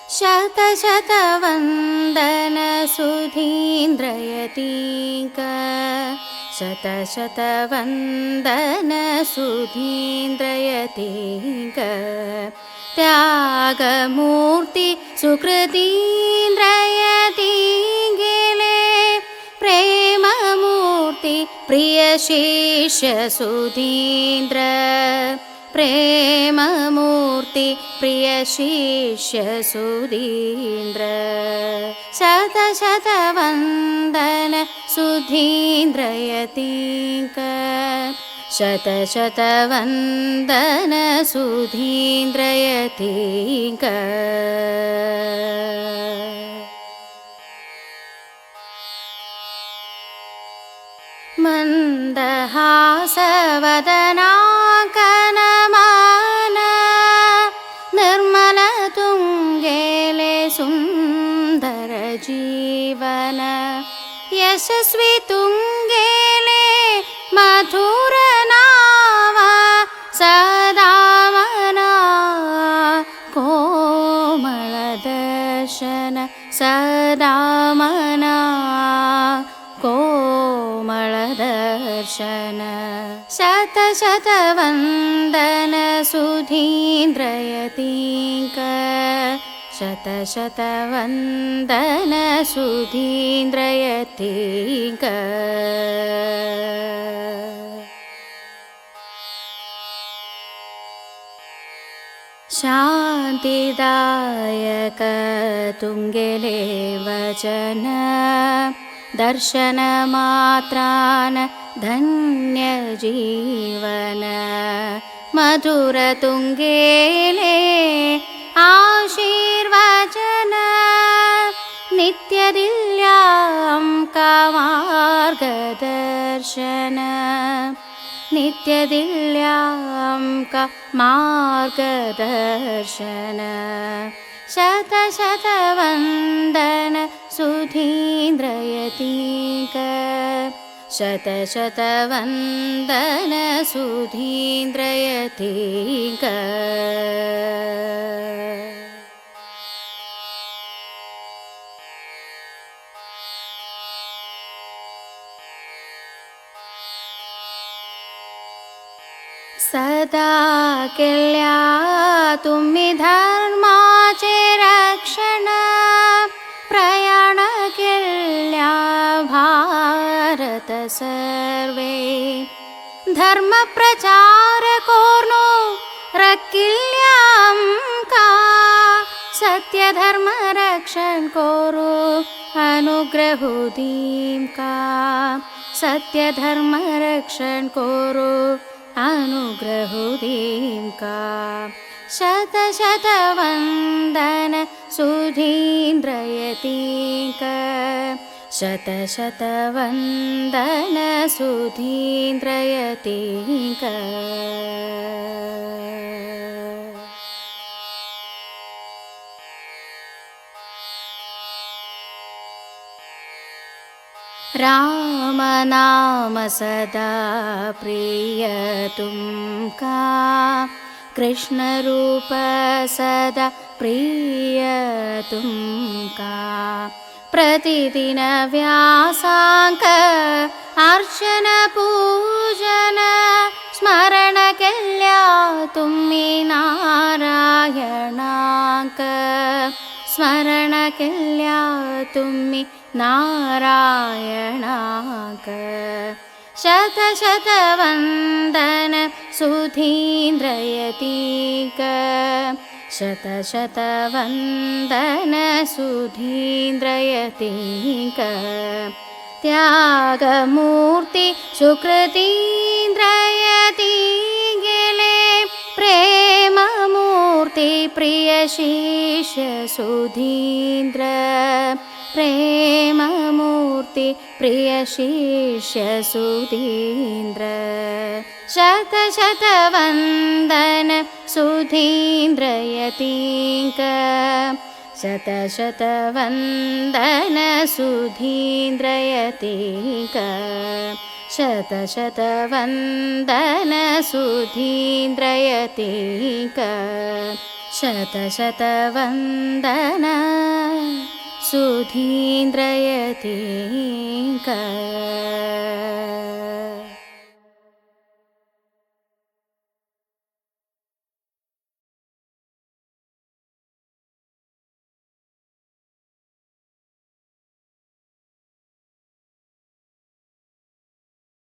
शतशतवन्दन सुधीन्द्रयतीक शतशतवन्दन सुधीन्द्रयतीक त्यागमूर्ति सुकृतीन्द्रयतीङ्गिले प्रेममूर्ति प्रियशिष्य सुधीन्द्र प्रेममूर्ति प्रियशिष्य सुधीन्द्र शतशतवन्दन सुधीन्द्रयतीक शतशतवन्दन सुधीन्द्रयतीक मन्दहासवदनाकनमान निर्मलतुङ्गेले सुन्दर जीवन यशस्वी तुङ्गेले मधुरनाव सदामना कोमलदर्शन सदामना कोमलदर्शन शतशतवन्दन सुधीन्द्रयतीक शतशतवन्दन सुधीन्द्रयतीक शान्तिदायक तुङ्गेले वचन दर्शनमात्रान धन्य जीवन मधुरतुङ्गेले आशीर्वचन नित्यदिव्याङ्कमार्गदर्शन नित्यदिव्याङ्कमार्गदर्शन शतशतवन्दन सुधीन्द्रयतीक शतशतवन्दन सुधीन्द्रयतीक सदा केल्या तुम्ही धर्माचे रक्षण प्रयाण केल्या भारत सर्वे धर्म प्रचार कोर्नो रकिल्यांका सत्य धर्म रक्षण कोरो अनुग्रहुदींका सत्य धर्म रक्षण कोरो अनुग्रहुदींका शतशतवन्दन सुधीन्द्रयतीक शतशतवन्दन सुधीन्द्रयतीक राम नाम सदा प्रिय तुमका कृष्ण रूप सदा प्रिय तुमका प्रतिदिन व्यासांक अर्चन पूजन स्मरण केल्या तुम्ही नारायणांक स्मरण केल्या तुम्ही नारायणांक शतशतवन्दन सुधीन्द्रयतीक शतशतवन्दन सुधीन्द्रयतीक त्यागमूर्ति सुकृतीन्द्रयतीगिले प्रेममूर्ति प्रियशिष्य सुधीन्द्र प्रेममूर्ति प्रियशिष्य सुधीन्द्र शतशतवन्दन सुधीन्द्रयतीक शतशतवन्दन सुधीन्द्रयतीक शतशतवन्दन सुधीन्द्रयतीक ಶತಶತವಂದನ ಸುಧೀಂದ್ರಯತೀಕ